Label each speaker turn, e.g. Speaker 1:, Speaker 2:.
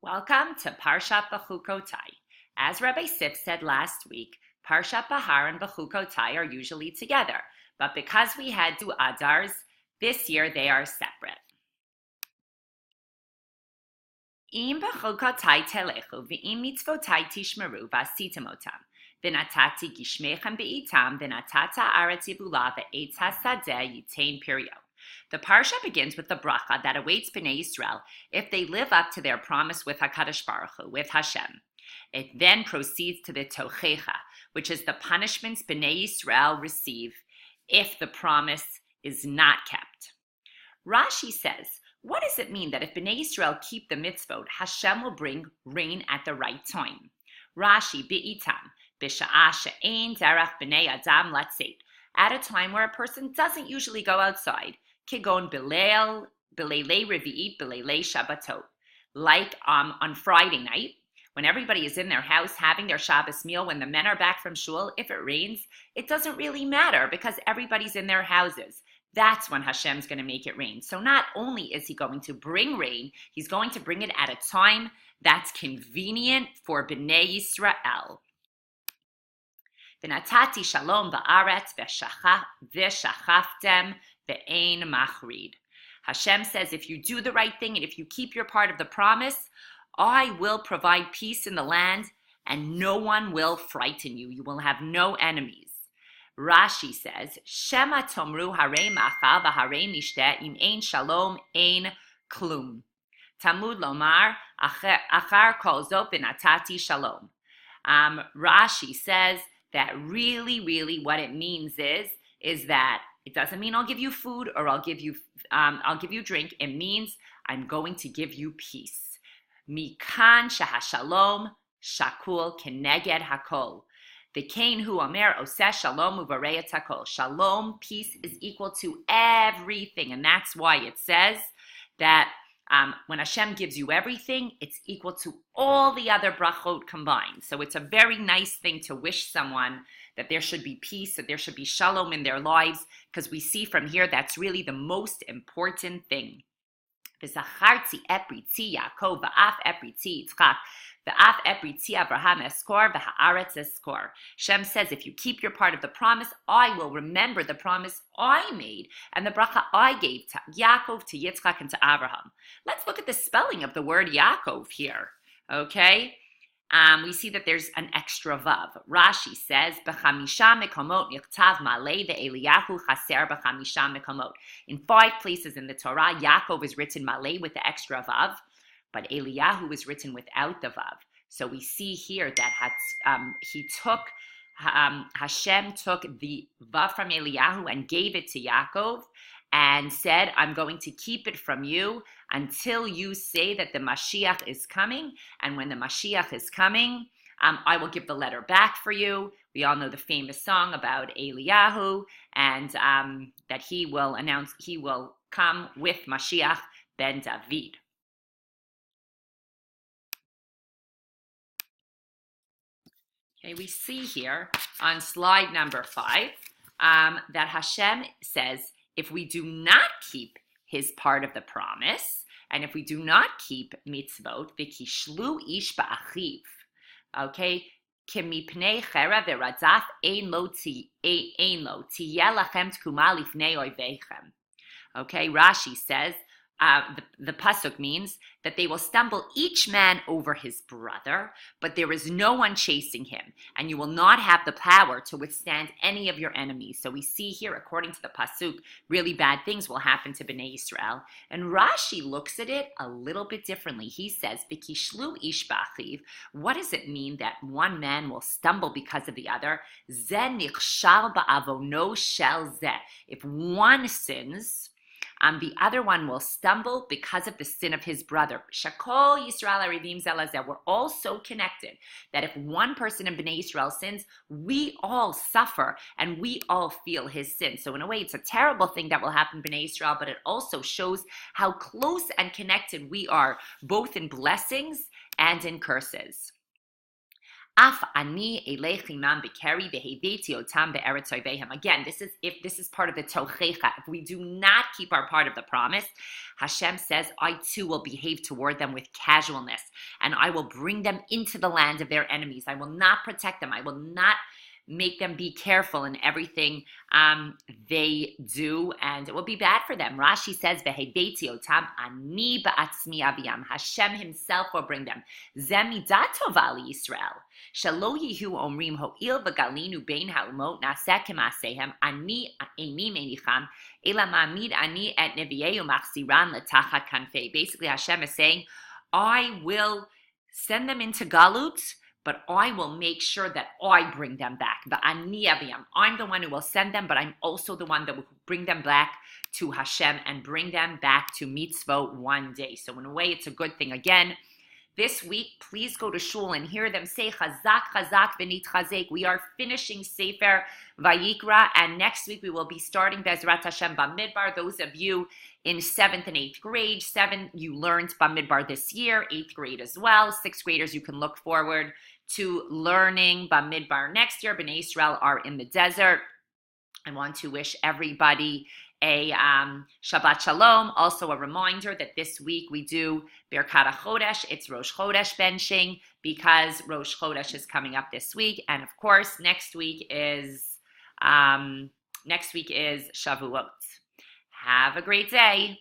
Speaker 1: Welcome to Parshat Bechukotai. As Rabbi Sif said last week, Parshat Bahar and Bechukotai are usually together, but because we had two Adars, this year they are separate. Im bechukotai telechu v'im mitzvotai tishmeru v'asitem otam v'natati gishmechem be'itam v'natata aretz yibula v'etz hasadeh yitain pirio. The parsha begins with the bracha that awaits Bnei Yisrael if they live up to their promise with HaKadosh Baruch Hu, with Hashem. It then proceeds to the tochecha, which is the punishments Bnei Yisrael receive if the promise is not kept. Rashi says, what does it mean that if Bnei Yisrael keep the mitzvot, Hashem will bring rain at the right time? Rashi, be'itam, b'sha'ah she'ein derech b'nei adam latzeit, at a time where a person doesn't usually go outside, kigon b'leilei revi'it b'leilei shabbatot, like on Friday night, when everybody is in their house having their Shabbos meal, when the men are back from shul, if it rains, it doesn't really matter because everybody's in their houses. That's when Hashem's going to make it rain. So not only is he going to bring rain, he's going to bring it at a time that's convenient for Bnei Yisrael. V'natati shalom ba'aretz v'shachaftem ve'ein machrid. Hashem says, if you do the right thing and if you keep your part of the promise, I will provide peace in the land and no one will frighten you. You will have no enemies. Rashi says, Shema tomru harei machal v'harei nishteh im ein shalom ein klum. Tamud lomar achar kol zot v'natati shalom. Rashi says that really what it means is that it doesn't mean I'll give you food or I'll give you drink. It means I'm going to give you peace. Mikan shahashalom shakul keneged hakol. V'kein hu omer oseh shalom uvarei et hakol. Shalom, peace, is equal to everything, and that's why it says that when Hashem gives you everything, it's equal to all the other brachot combined. So it's a very nice thing to wish someone that there should be peace, that there should be shalom in their lives, because we see from here that's really the most important thing. V'zacharti epritzi Yaakov v'af epritzi Yitzchak v'af epritzi Abraham eskor v'haaretz eskor. Shem says, if you keep your part of the promise, I will remember the promise I made and the bracha I gave to Yaakov, to Yitzchak, and to Abraham. Let's look at the spelling of the word Yaakov here, okay? We see that there's an extra vav. Rashi says, "B'chamisha mekomot nichtav malei ve'Eliyahu chaser b'chamisha mekomot." In 5 places in the Torah, Yaakov is written malei with the extra vav, but Eliyahu is written without the vav. So we see here that Hashem took the vav from Eliyahu and gave it to Yaakov, and said, I'm going to keep it from you until you say that the Mashiach is coming. And when the Mashiach is coming, I will give the letter back for you. We all know the famous song about Eliyahu, and that he will come with Mashiach ben David. Okay, we see here on slide number 5 that Hashem says, if we do not keep his part of the promise, and if we do not keep mitzvot, v'kishlu ish ba'achiv, okay, kemipnei chera v'radzaf ein lo tiyeh lachem tkuma lifnei oiveichem. Okay, Rashi says, the pasuk means that they will stumble each man over his brother, but there is no one chasing him, and you will not have the power to withstand any of your enemies. So we see here, according to the pasuk, really bad things will happen to Bnei Yisrael. And Rashi looks at it a little bit differently. He says, "V'kishlu ish ba'achiv." What does it mean that one man will stumble because of the other? Zeh nichshal ba'avono shel zeh. If one sins, the other one will stumble because of the sin of his brother. Shakol Yisrael Arivim Zelazeh. We're all so connected that if one person in Bnei Yisrael sins, we all suffer and we all feel his sin. So in a way, it's a terrible thing that will happen in Bnei Yisrael, but it also shows how close and connected we are, both in blessings and in curses. Af ani elechinam bekeri veheveti otam be'eretz oivehem. Again, this is part of the tochecha. If we do not keep our part of the promise, Hashem says, I too will behave toward them with casualness, and I will bring them into the land of their enemies. I will not protect them. I will not make them be careful in everything they do, and it will be bad for them. Rashi says, "Veheveti otam ani ba'atzmi aviyam." Hashem Himself will bring them. Zemidat tova liYisrael. Shelo yihu omrim ho'il v'galinu bein ha'umot na'aseh k'ma'asehem ani eini menicham ela ma'amid ani et nevi'ei u'machziran letachat kanfei. Basically, Hashem is saying, I will send them into galut, but I will make sure that I bring them back. I'm the one who will send them, but I'm also the one that will bring them back to Hashem and bring them back to mitzvot one day. So in a way, it's a good thing. Again, this week, please go to shul and hear them say Chazak, Chazak, V'nit Chazek. We are finishing Sefer Vayikra, and next week we will be starting Bezrat Hashem Bamidbar. Those of you in 7th and 8th grade, 7, you learned Bamidbar this year, 8th grade as well. 6th graders, you can look forward to learning Bamidbar next year. Bnei Israel are in the desert. I want to wish everybody a Shabbat Shalom. Also a reminder that this week we do Birkat HaChodesh. It's Rosh Chodesh benching because Rosh Chodesh is coming up this week. And of course, next week is Shavuot. Have a great day.